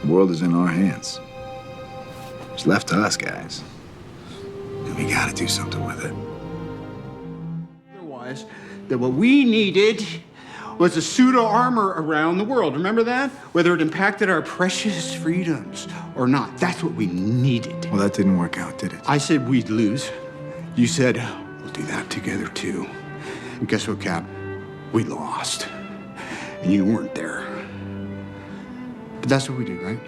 The world is in our hands. It's left to us, guys. And we gotta do something with it. Otherwise, that what we needed was a pseudo-armor around the world. Remember that? Whether it impacted our precious freedoms or not. That's what we needed. Well, that didn't work out, did it? I said we'd lose. You said, we'll do that together too. And guess what, Cap? We lost. And you weren't there. But that's what we did, right?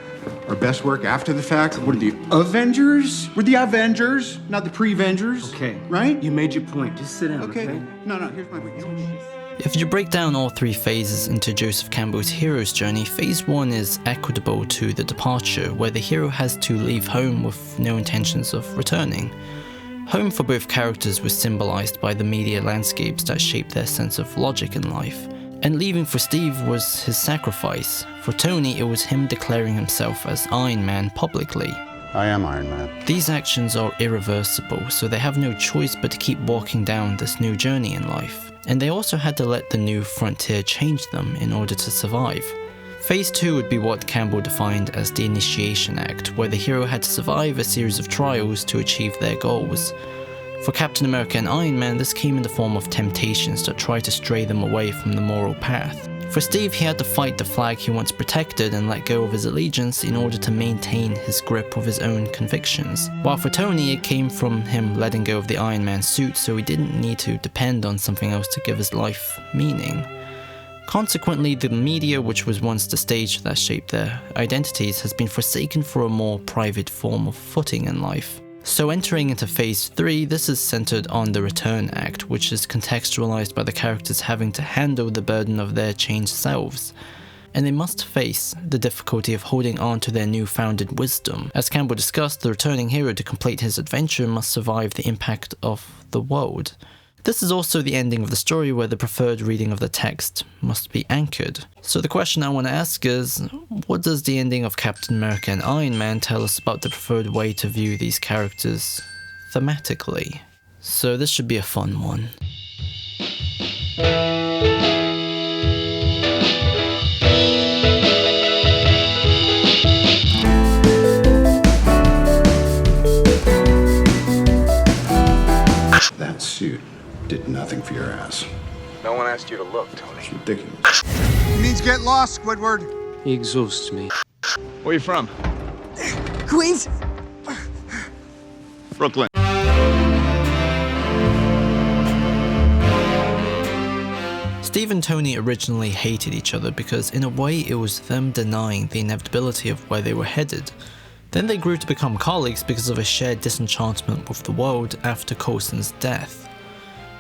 Our best work after the fact. What are the Avengers? We're the Avengers, not the Pre-Vengers. Okay. Right? You made your point. Just sit down, okay? No, here's my point. If you break down all three phases into Joseph Campbell's hero's journey, phase 1 is equitable to the departure, where the hero has to leave home with no intentions of returning. Home for both characters was symbolized by the media landscapes that shaped their sense of logic in life. And leaving for Steve was his sacrifice. For Tony, it was him declaring himself as Iron Man publicly. I am Iron Man. These actions are irreversible, so they have no choice but to keep walking down this new journey in life. And they also had to let the new frontier change them in order to survive. Phase 2 would be what Campbell defined as the initiation act, where the hero had to survive a series of trials to achieve their goals. For Captain America and Iron Man, this came in the form of temptations that tried to stray them away from the moral path. For Steve, he had to fight the flag he once protected and let go of his allegiance in order to maintain his grip of his own convictions. While for Tony, it came from him letting go of the Iron Man suit so he didn't need to depend on something else to give his life meaning. Consequently, the media, which was once the stage that shaped their identities, has been forsaken for a more private form of footing in life. So entering into phase 3, this is centered on the return act, which is contextualized by the characters having to handle the burden of their changed selves. And they must face the difficulty of holding on to their newfounded wisdom. As Campbell discussed, the returning hero to complete his adventure must survive the impact of the world. This is also the ending of the story where the preferred reading of the text must be anchored. So the question I want to ask is, what does the ending of Captain America and Iron Man tell us about the preferred way to view these characters thematically? So this should be a fun one. That suit did nothing for your ass. No one asked you to look, Tony. It's ridiculous. It means get lost, Squidward. He exhausts me. Where you from? Queens? Brooklyn. Steve and Tony originally hated each other because in a way it was them denying the inevitability of where they were headed. Then they grew to become colleagues because of a shared disenchantment with the world after Coulson's death.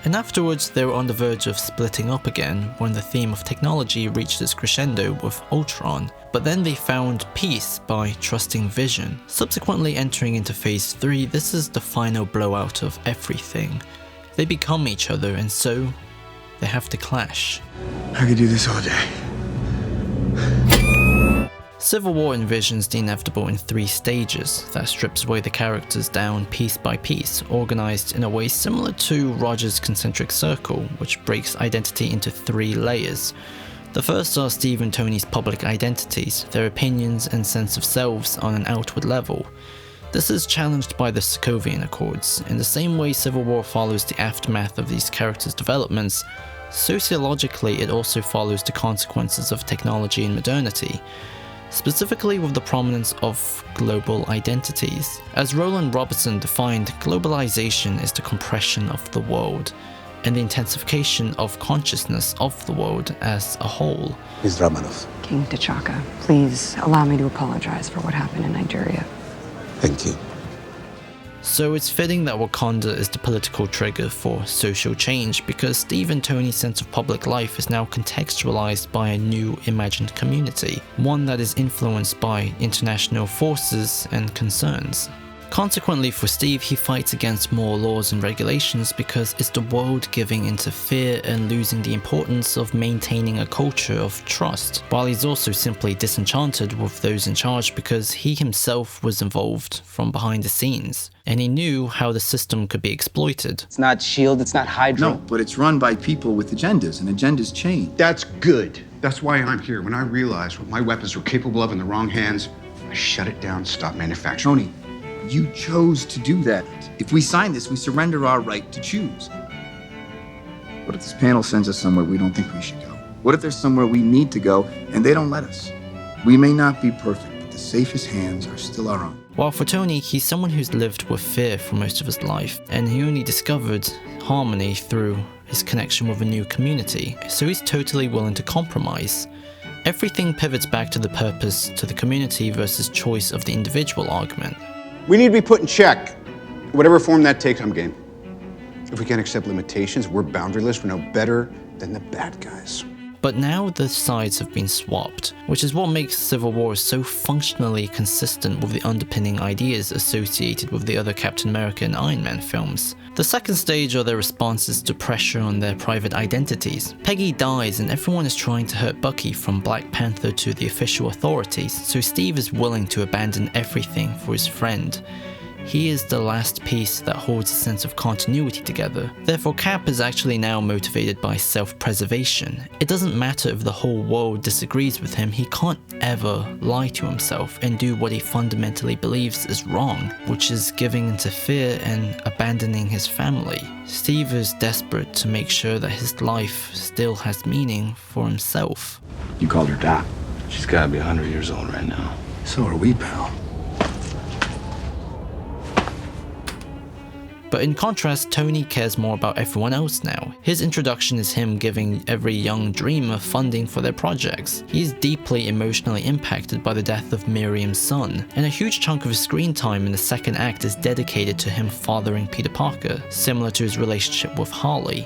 And afterwards they were on the verge of splitting up again when the theme of technology reached its crescendo with Ultron. But then they found peace by trusting Vision. Subsequently entering into phase 3, this is the final blowout of everything. They become each other and so they have to clash. I could do this all day. Civil War envisions the inevitable in 3 stages that strips away the characters down piece by piece, organized in a way similar to Rogers' concentric circle, which breaks identity into 3 layers. The first are Steve and Tony's public identities, their opinions and sense of selves on an outward level. This is challenged by the Sokovian Accords. In the same way Civil War follows the aftermath of these characters' developments, sociologically it also follows the consequences of technology and modernity, specifically with the prominence of global identities. As Roland Robertson defined, globalization is the compression of the world and the intensification of consciousness of the world as a whole. Ms. Romanov. King T'Chaka, please allow me to apologize for what happened in Nigeria. Thank you. So it's fitting that Wakanda is the political trigger for social change because Steve and Tony's sense of public life is now contextualized by a new imagined community, one that is influenced by international forces and concerns. Consequently for Steve, he fights against more laws and regulations because it's the world giving into fear and losing the importance of maintaining a culture of trust, while he's also simply disenchanted with those in charge because he himself was involved from behind the scenes, and he knew how the system could be exploited. It's not S.H.I.E.L.D., it's not Hydra. No, but it's run by people with agendas, and agendas change. That's good. That's why I'm here. When I realized what my weapons were capable of in the wrong hands, I shut it down, stopped manufacturing. Tony, you chose to do that. If we sign this, we surrender our right to choose. What if this panel sends us somewhere we don't think we should go? What if there's somewhere we need to go and they don't let us? We may not be perfect, but the safest hands are still our own. While for Tony, he's someone who's lived with fear for most of his life, and he only discovered harmony through his connection with a new community, so he's totally willing to compromise. Everything pivots back to the purpose, to the community versus choice of the individual argument. We need to be put in check. Whatever form that takes, I'm game. If we can't accept limitations, we're boundaryless, we're no better than the bad guys. But now the sides have been swapped, which is what makes Civil War so functionally consistent with the underpinning ideas associated with the other Captain America and Iron Man films. The second stage are their responses to pressure on their private identities. Peggy dies and everyone is trying to hurt Bucky, from Black Panther to the official authorities, so Steve is willing to abandon everything for his friend. He is the last piece that holds a sense of continuity together. Therefore, Cap is actually now motivated by self-preservation. It doesn't matter if the whole world disagrees with him, he can't ever lie to himself and do what he fundamentally believes is wrong, which is giving into fear and abandoning his family. Steve is desperate to make sure that his life still has meaning for himself. You called her Doc. She's gotta be 100 years old right now. So are we, pal. But in contrast, Tony cares more about everyone else now. His introduction is him giving every young dreamer funding for their projects. He's deeply emotionally impacted by the death of Miriam's son, and a huge chunk of his screen time in the second act is dedicated to him fathering Peter Parker, similar to his relationship with Harley.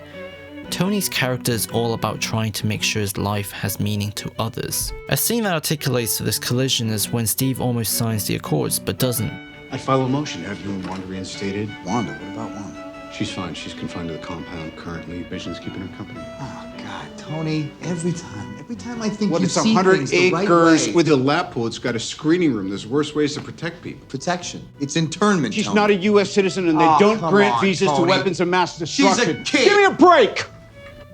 Tony's character is all about trying to make sure his life has meaning to others. A scene that articulates this collision is when Steve almost signs the Accords, but doesn't. I'd follow a motion to have you and Wanda reinstated. Wanda, what about Wanda? She's fine. She's confined to the compound currently. Vision's keeping her company. Oh, God, Tony, every time I think Well, you it's see 100 things the right acres way. with a lap pool. It's got a screening room. There's worse ways to protect people. Protection. It's internment, She's Tony. not a U.S. citizen, and they Oh, don't come grant on, visas Tony. to weapons of mass destruction. She's a kid. Give me a break!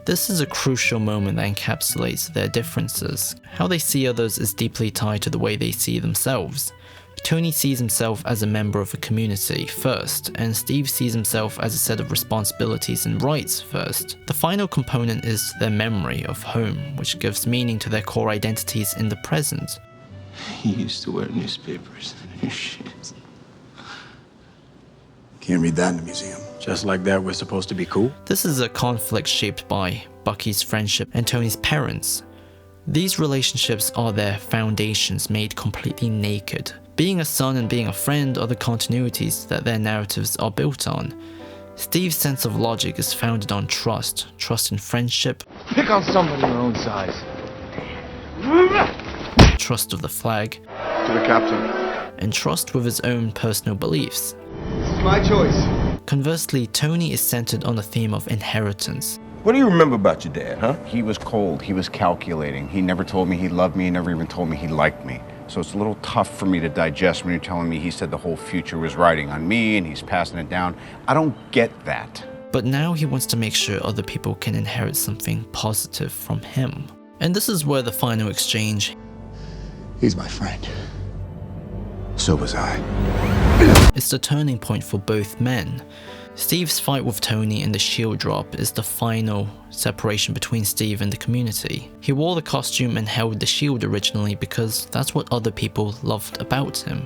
This is a crucial moment that encapsulates their differences. How they see others is deeply tied to the way they see themselves. Tony sees himself as a member of a community first, and Steve sees himself as a set of responsibilities and rights first. The final component is their memory of home, which gives meaning to their core identities in the present. He used to wear newspapers and shit. Can't read that in the museum. Just like that, we're supposed to be cool? This is a conflict shaped by Bucky's friendship and Tony's parents. These relationships are their foundations made completely naked. Being a son and being a friend are the continuities that their narratives are built on. Steve's sense of logic is founded on trust in friendship, Pick on somebody your own size. trust of the flag, To the captain. and trust with his own personal beliefs. This is my choice. Conversely, Tony is centered on the theme of inheritance. What do you remember about your dad, huh? He was cold. He was calculating. He never told me he loved me. He never even told me he liked me. So it's a little tough for me to digest when you're telling me he said the whole future was riding on me and he's passing it down. I don't get that. But now he wants to make sure other people can inherit something positive from him. And this is where the final exchange, He's my friend. So was I. is the turning point for both men. Steve's fight with Tony and the shield drop is the final separation between Steve and the community. He wore the costume and held the shield originally because that's what other people loved about him.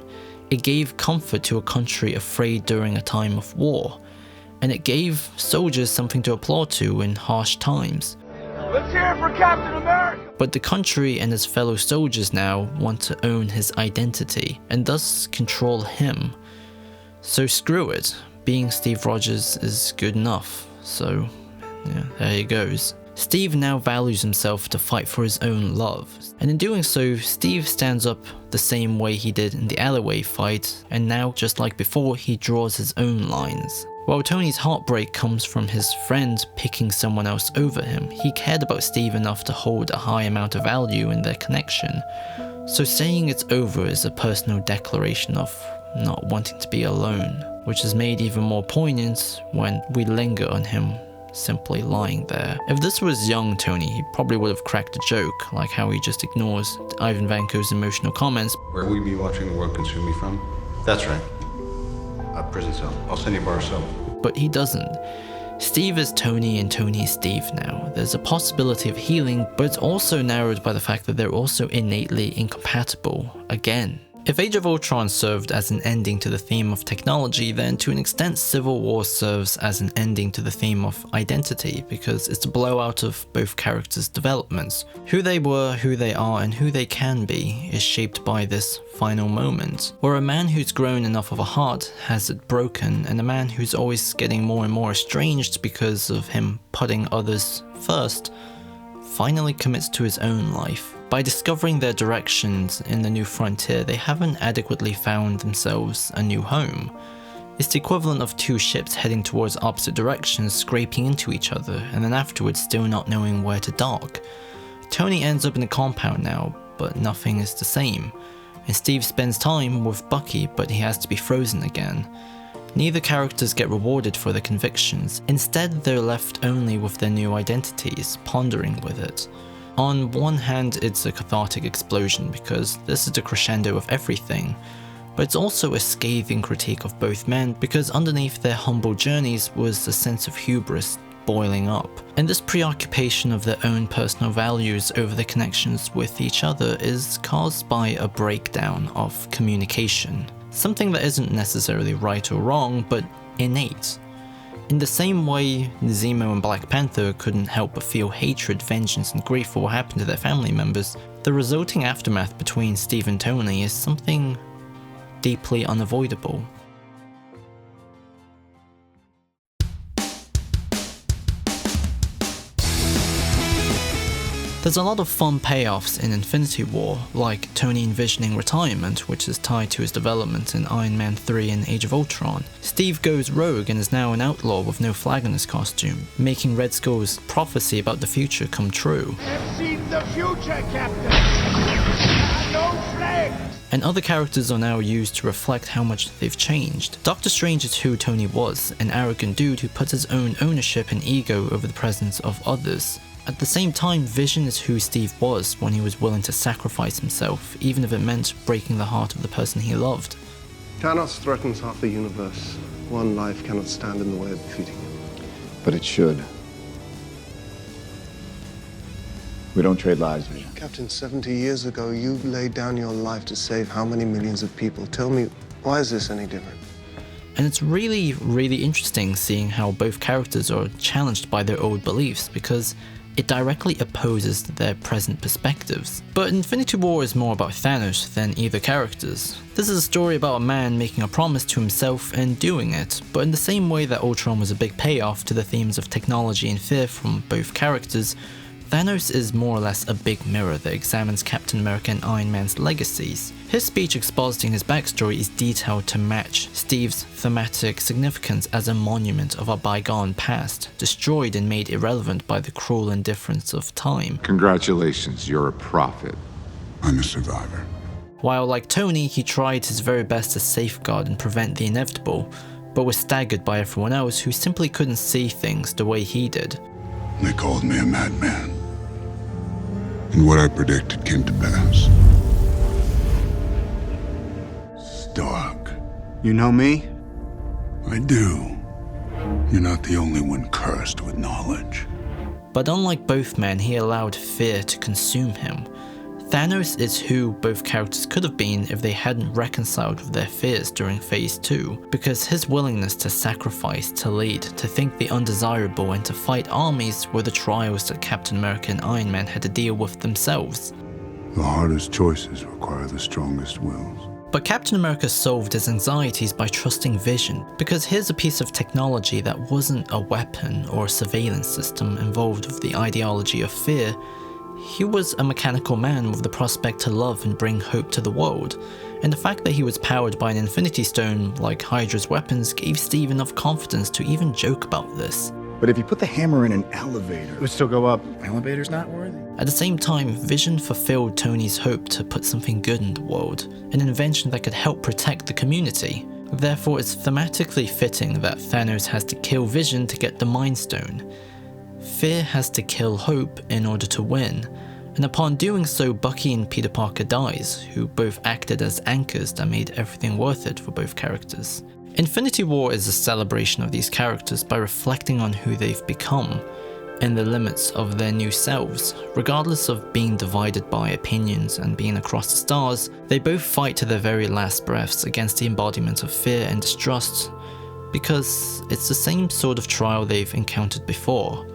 It gave comfort to a country afraid during a time of war, and it gave soldiers something to applaud to in harsh times. Let's hear it for Captain America! But the country and his fellow soldiers now want to own his identity and thus control him. So screw it. Being Steve Rogers is good enough. So, yeah, there he goes. Steve now values himself to fight for his own love. And in doing so, Steve stands up the same way he did in the alleyway fight, and now, just like before, he draws his own lines. While Tony's heartbreak comes from his friend picking someone else over him, he cared about Steve enough to hold a high amount of value in their connection. So saying it's over is a personal declaration of not wanting to be alone, which is made even more poignant when we linger on him simply lying there. If this was young Tony, he probably would have cracked a joke, like how he just ignores Ivan Vanko's emotional comments. Where will you be watching the world consume me from? That's right. A prison cell. I'll send you a bar cell. But he doesn't. Steve is Tony and Tony is Steve now. There's a possibility of healing, but it's also narrowed by the fact that they're also innately incompatible again. If Age of Ultron served as an ending to the theme of technology, then to an extent Civil War serves as an ending to the theme of identity, because it's a blowout of both characters' developments. Who they were, who they are, and who they can be is shaped by this final moment, where a man who's grown enough of a heart has it broken, and a man who's always getting more and more estranged because of him putting others first, finally commits to his own life. By discovering their directions in the new frontier, they haven't adequately found themselves a new home. It's the equivalent of two ships heading towards opposite directions, scraping into each other, and then afterwards still not knowing where to dock. Tony ends up in a compound now, but nothing is the same. And Steve spends time with Bucky, but he has to be frozen again. Neither characters get rewarded for their convictions. Instead, they're left only with their new identities, pondering with it. On one hand, it's a cathartic explosion because this is the crescendo of everything, but it's also a scathing critique of both men because underneath their humble journeys was a sense of hubris boiling up. And this preoccupation of their own personal values over their connections with each other is caused by a breakdown of communication. Something that isn't necessarily right or wrong, but innate. In the same way Zemo and Black Panther couldn't help but feel hatred, vengeance, and grief for what happened to their family members, the resulting aftermath between Steve and Tony is something deeply unavoidable. There's a lot of fun payoffs in Infinity War, like Tony envisioning retirement, which is tied to his development in Iron Man 3 and Age of Ultron. Steve goes rogue and is now an outlaw with no flag on his costume, making Red Skull's prophecy about the future come true. I've seen the future, Captain! No flag! And other characters are now used to reflect how much they've changed. Doctor Strange is who Tony was, an arrogant dude who puts his own ownership and ego over the presence of others. At the same time, Vision is who Steve was when he was willing to sacrifice himself, even if it meant breaking the heart of the person he loved. Thanos threatens half the universe. One life cannot stand in the way of defeating him. But it should. We don't trade lives, Vision. Captain, 70 years ago, you laid down your life to save how many millions of people? Tell me, why is this any different? And it's really, really interesting seeing how both characters are challenged by their old beliefs, because it directly opposes their present perspectives. But Infinity War is more about Thanos than either characters. This is a story about a man making a promise to himself and doing it, but in the same way that Ultron was a big payoff to the themes of technology and fear from both characters, Thanos is more or less a big mirror that examines Captain America and Iron Man's legacies. His speech expositing his backstory is detailed to match Steve's thematic significance as a monument of a bygone past, destroyed and made irrelevant by the cruel indifference of time. Congratulations, you're a prophet. I'm a survivor. While like Tony, he tried his very best to safeguard and prevent the inevitable, but was staggered by everyone else who simply couldn't see things the way he did. They called me a madman. And what I predicted came to pass. Stark. You know me? I do. You're not the only one cursed with knowledge. But unlike both men, he allowed fear to consume him. Thanos is who both characters could have been if they hadn't reconciled with their fears during Phase 2, because his willingness to sacrifice, to lead, to think the undesirable, and to fight armies were the trials that Captain America and Iron Man had to deal with themselves. The hardest choices require the strongest wills. But Captain America solved his anxieties by trusting Vision, because here's a piece of technology that wasn't a weapon or a surveillance system involved with the ideology of fear. He was a mechanical man with the prospect to love and bring hope to the world, and the fact that he was powered by an Infinity Stone like Hydra's weapons gave Steve enough confidence to even joke about this. But if you put the hammer in an elevator, It would still go up. elevator's not worthy. At the same time, Vision fulfilled Tony's hope to put something good in the world, an invention that could help protect the community. Therefore, it's thematically fitting that Thanos has to kill Vision to get the Mind Stone. Fear has to kill Hope in order to win, and upon doing so, Bucky and Peter Parker dies, who both acted as anchors that made everything worth it for both characters. Infinity War is a celebration of these characters by reflecting on who they've become, in the limits of their new selves. Regardless of being divided by opinions and being across the stars, they both fight to their very last breaths against the embodiment of fear and distrust, because it's the same sort of trial they've encountered before,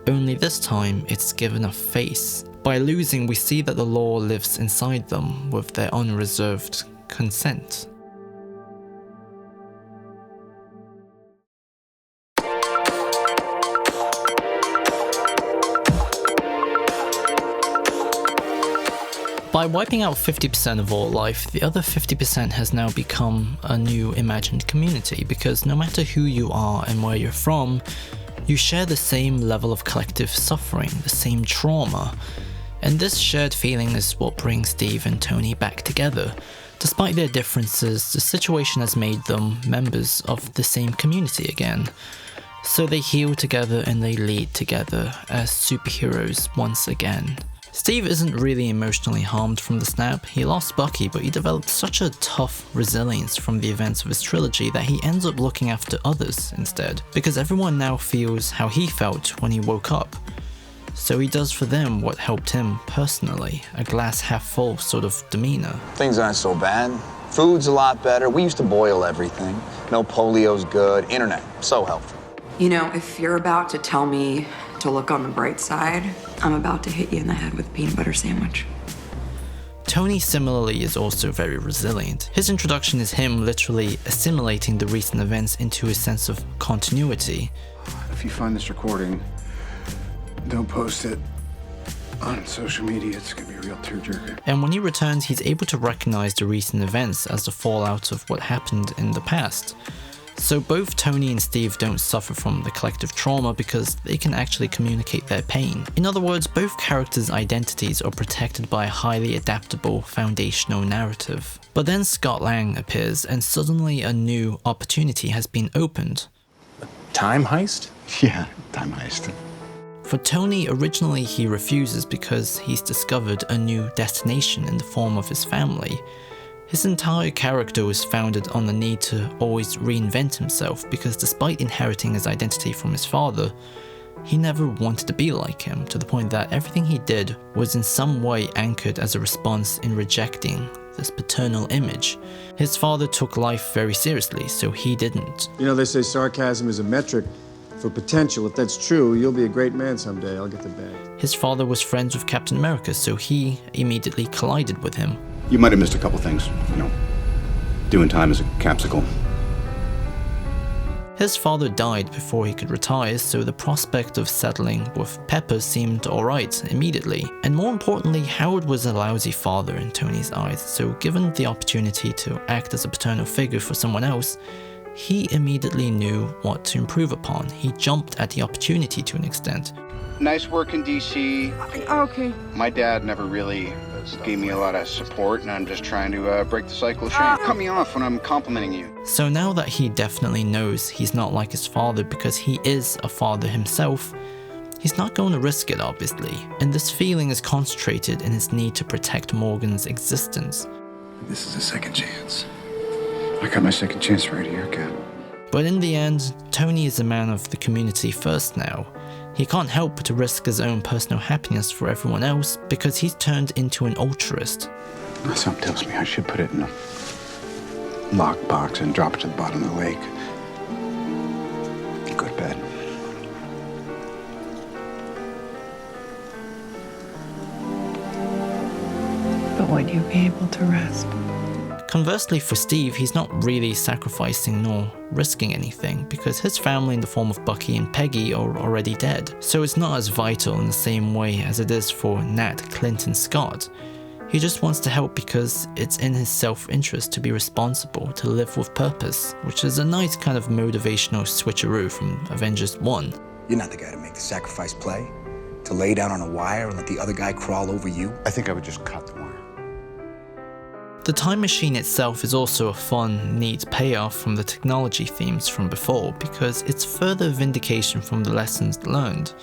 only this time it's given a face. By losing, we see that the law lives inside them with their unreserved consent. By wiping out 50% of all life, the other 50% has now become a new imagined community, because no matter who you are and where you're from, you share the same level of collective suffering, the same trauma. And this shared feeling is what brings Steve and Tony back together. Despite their differences, the situation has made them members of the same community again. So they heal together and they lead together as superheroes once again. Steve isn't really emotionally harmed from the snap. He lost Bucky, but he developed such a tough resilience from the events of his trilogy that he ends up looking after others instead, because everyone now feels how he felt when he woke up. So he does for them what helped him personally, a glass half full sort of demeanor. Things aren't so bad. Food's a lot better. We used to boil everything. No polio's good. Internet, so helpful. You know, if you're about to tell me to look on the bright side, I'm about to hit you in the head with a peanut butter sandwich. Tony similarly is also very resilient. His introduction is him literally assimilating the recent events into his sense of continuity. If you find this recording, don't post it on social media. It's gonna be a real tearjerker. And when he returns, he's able to recognize the recent events as the fallout of what happened in the past. So both Tony and Steve don't suffer from the collective trauma because they can actually communicate their pain. In other words, both characters' identities are protected by a highly adaptable foundational narrative. But then Scott Lang appears and suddenly a new opportunity has been opened. Time heist? Yeah, time heist. For Tony, originally he refuses because he's discovered a new destination in the form of his family. His entire character was founded on the need to always reinvent himself, because despite inheriting his identity from his father, he never wanted to be like him, to the point that everything he did was in some way anchored as a response in rejecting this paternal image. His father took life very seriously, so he didn't. You know, they say sarcasm is a metric for potential. If that's true, you'll be a great man someday. I'll get the bag. His father was friends with Captain America, so he immediately collided with him. You might have missed a couple things, doing time as a capsicle. His father died before he could retire, so the prospect of settling with Pepper seemed alright immediately. And more importantly, Howard was a lousy father in Tony's eyes, so given the opportunity to act as a paternal figure for someone else, he immediately knew what to improve upon. He jumped at the opportunity to an extent. Nice work in DC. Okay. My dad never really gave me a lot of support, and I'm just trying to break the cycle of shame. Cut me off when I'm complimenting you. So now that he definitely knows he's not like his father because he is a father himself, he's not going to risk it, obviously. And this feeling is concentrated in his need to protect Morgan's existence. This is a second chance. I got my second chance right here, Cap. But in the end, Tony is a man of the community first now. He can't help but to risk his own personal happiness for everyone else because he's turned into an altruist. Something tells me I should put it in a lockbox and drop it to the bottom of the lake. Go to bed. But would you be able to rest? Conversely for Steve, he's not really sacrificing nor risking anything because his family in the form of Bucky and Peggy are already dead. So it's not as vital in the same way as it is for Nat, Clint and Scott. He just wants to help because it's in his self-interest to be responsible, to live with purpose, which is a nice kind of motivational switcheroo from Avengers 1. You're not the guy to make the sacrifice play, to lay down on a wire and let the other guy crawl over you. I think I would just cut the wire. The time machine itself is also a fun, neat payoff from the technology themes from before, because it's further vindication from the lessons learned.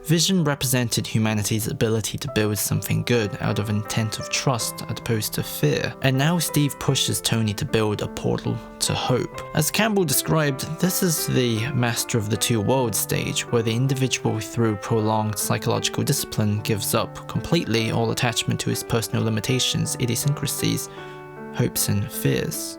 Vision represented humanity's ability to build something good out of intent of trust as opposed to fear, and now Steve pushes Tony to build a portal to hope. As Campbell described, this is the master of the two worlds stage, where the individual through prolonged psychological discipline gives up completely all attachment to his personal limitations, idiosyncrasies, hopes and fears.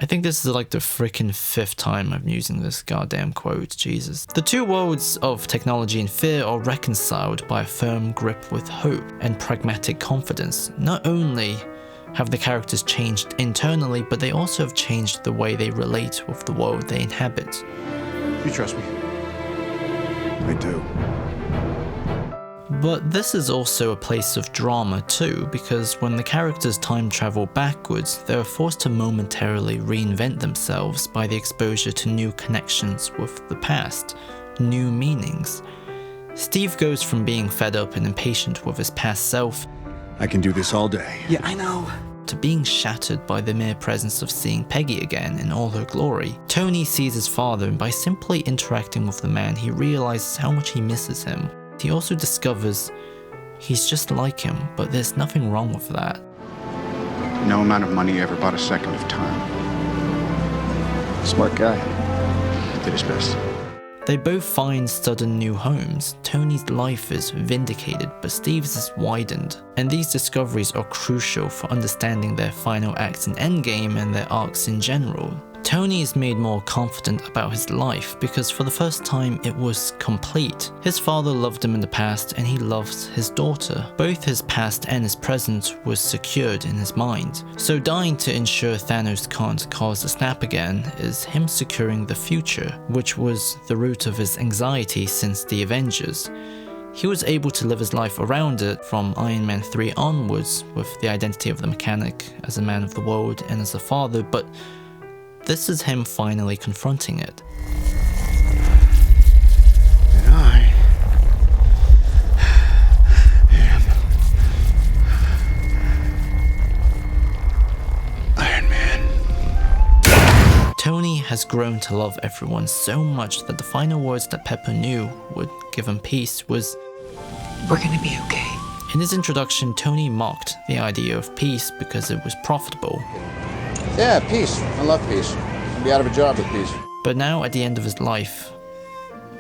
I think this is like the freaking 5th time I'm using this goddamn quote, Jesus. The two worlds of technology and fear are reconciled by a firm grip with hope and pragmatic confidence. Not only have the characters changed internally, but they also have changed the way they relate with the world they inhabit. You trust me? I do. But this is also a place of drama too, because when the characters time travel backwards, they are forced to momentarily reinvent themselves by the exposure to new connections with the past, new meanings. Steve goes from being fed up and impatient with his past self, I can do this all day. yeah, I know, to being shattered by the mere presence of seeing Peggy again in all her glory. Tony sees his father, and by simply interacting with the man, he realizes how much he misses him. He also discovers he's just like him, but there's nothing wrong with that. No amount of money ever bought a second of time. Smart guy. Did his best. They both find sudden new homes. Tony's life is vindicated, but Steve's is widened. And these discoveries are crucial for understanding their final acts in Endgame and their arcs in general. Tony is made more confident about his life because for the first time it was complete. His father loved him in the past and he loves his daughter. Both his past and his present was secured in his mind. So dying to ensure Thanos can't cause a snap again is him securing the future, which was the root of his anxiety since the Avengers. He was able to live his life around it from Iron Man 3 onwards with the identity of the mechanic as a man of the world and as a father, but this is him finally confronting it. And I am Iron Man. Tony has grown to love everyone so much that the final words that Pepper knew would give him peace was, "We're gonna be okay." In his introduction, Tony mocked the idea of peace because it was profitable. Yeah, peace. I love peace. I'll be out of a job with peace. But now, at the end of his life,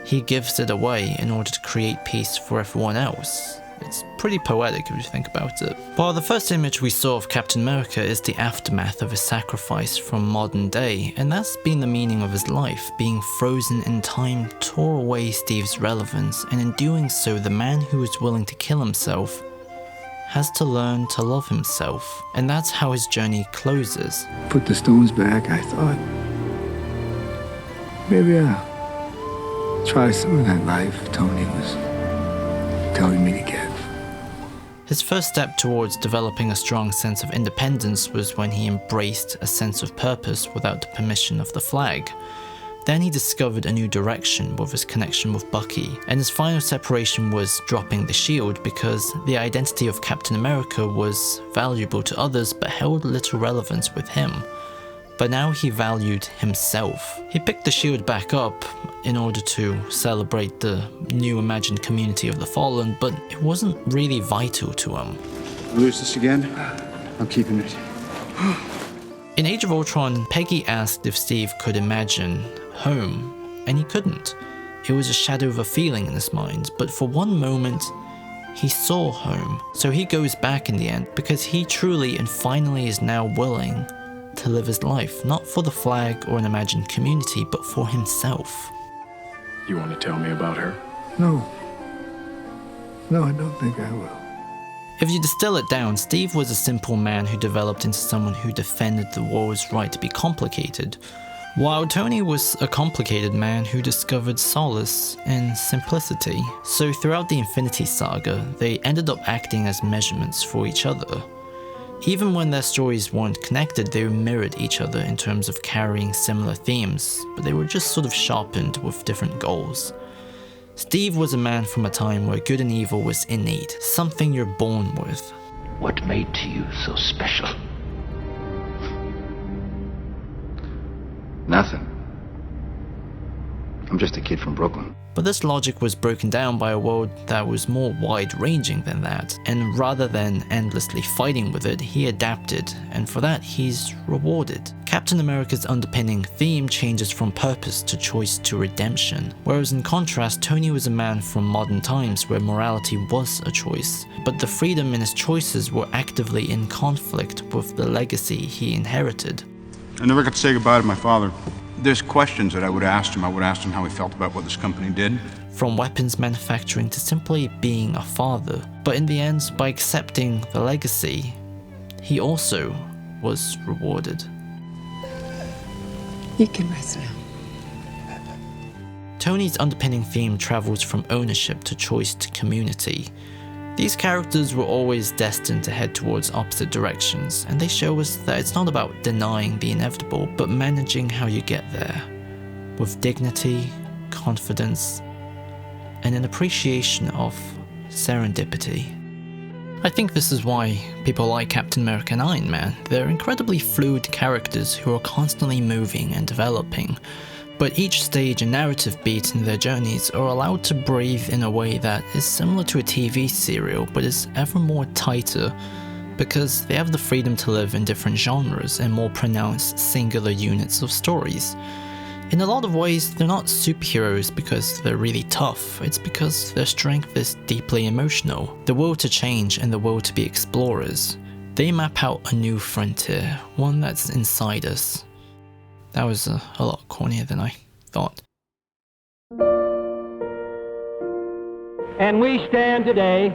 he gives it away in order to create peace for everyone else. It's pretty poetic if you think about it. While the first image we saw of Captain America is the aftermath of his sacrifice from modern day, and that's been the meaning of his life. Being frozen in time tore away Steve's relevance, and in doing so, the man who was willing to kill himself has to learn to love himself, and that's how his journey closes. Put the stones back, I thought. Maybe I'll try some of that life Tony was telling me to get. His first step towards developing a strong sense of independence was when he embraced a sense of purpose without the permission of the Flag. Then he discovered a new direction with his connection with Bucky, and his final separation was dropping the shield because the identity of Captain America was valuable to others but held little relevance with him. But now he valued himself. He picked the shield back up in order to celebrate the new imagined community of the Fallen, but it wasn't really vital to him. Lose this again? I'm keeping it. In Age of Ultron, Peggy asked if Steve could imagine home, and he couldn't. It was a shadow of a feeling in his mind, but for one moment, he saw home. So he goes back in the end, because he truly and finally is now willing to live his life, not for the Flag or an imagined community, but for himself. You want to tell me about her? No. No, I don't think I will. If you distill it down, Steve was a simple man who developed into someone who defended the world's right to be complicated, while Tony was a complicated man who discovered solace in simplicity. So throughout the Infinity Saga, they ended up acting as measurements for each other. Even when their stories weren't connected, they mirrored each other in terms of carrying similar themes, but they were just sort of sharpened with different goals. Steve was a man from a time where good and evil was innate, something you're born with. What made you so special? Nothing. I'm just a kid from Brooklyn. But this logic was broken down by a world that was more wide-ranging than that, and rather than endlessly fighting with it, he adapted, and for that he's rewarded. Captain America's underpinning theme changes from purpose to choice to redemption, whereas in contrast, Tony was a man from modern times where morality was a choice, but the freedom in his choices were actively in conflict with the legacy he inherited. I never got to say goodbye to my father. There's questions that I would ask him. I would ask him how he felt about what this company did. From weapons manufacturing to simply being a father. But in the end, by accepting the legacy, he also was rewarded. You can rest now. Tony's underpinning theme travels from ownership to choice to community. These characters were always destined to head towards opposite directions, and they show us that it's not about denying the inevitable, but managing how you get there, with dignity, confidence, and an appreciation of serendipity. I think this is why people like Captain America and Iron Man. They're incredibly fluid characters who are constantly moving and developing, but each stage and narrative beat in their journeys are allowed to breathe in a way that is similar to a TV serial, but is ever more tighter, because they have the freedom to live in different genres and more pronounced singular units of stories. In a lot of ways, they're not superheroes because they're really tough, it's because their strength is deeply emotional, the will to change and the will to be explorers. They map out a new frontier, one that's inside us. That was a lot cornier than I thought. And we stand today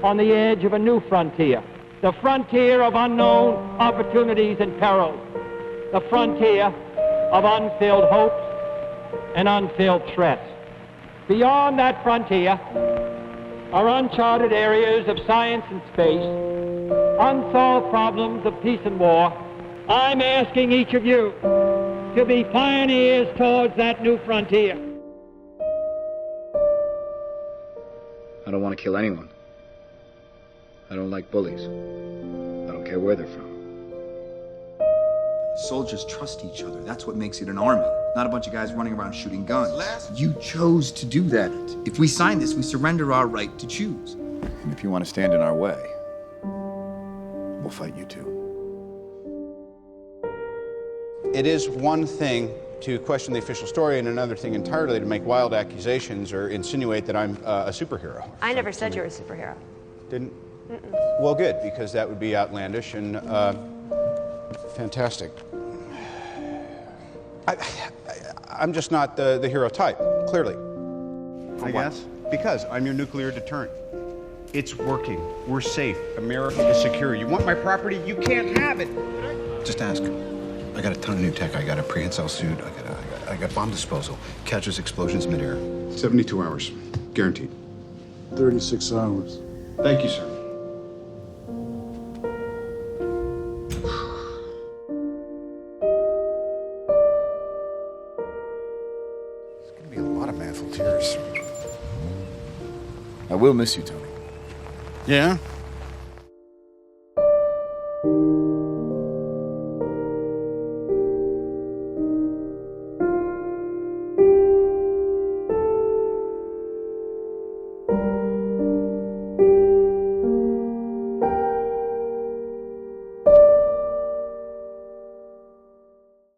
on the edge of a new frontier. The frontier of unknown opportunities and perils. The frontier of unfilled hopes and unfilled threats. Beyond that frontier are uncharted areas of science and space, unsolved problems of peace and war. I'm asking each of you to be pioneers towards that new frontier. I don't want to kill anyone. I don't like bullies. I don't care where they're from. Soldiers trust each other. That's what makes it an army. Not a bunch of guys running around shooting guns. You chose to do that. If we sign this, we surrender our right to choose. And if you want to stand in our way, we'll fight you too. It is one thing to question the official story and another thing entirely to make wild accusations or insinuate that I'm a superhero. I never said you were a superhero. Didn't? Well, good, because that would be outlandish and fantastic. I'm just not the hero type, clearly. I guess? Because I'm your nuclear deterrent. It's working. We're safe. America is secure. You want my property? You can't have it. Just ask. I got a ton of new tech. I got a prehensile suit. I got bomb disposal. Catches explosions midair. 72 hours. Guaranteed. 36 hours. Thank you, sir. It's gonna be a lot of manful tears. I will miss you, Tony. Yeah?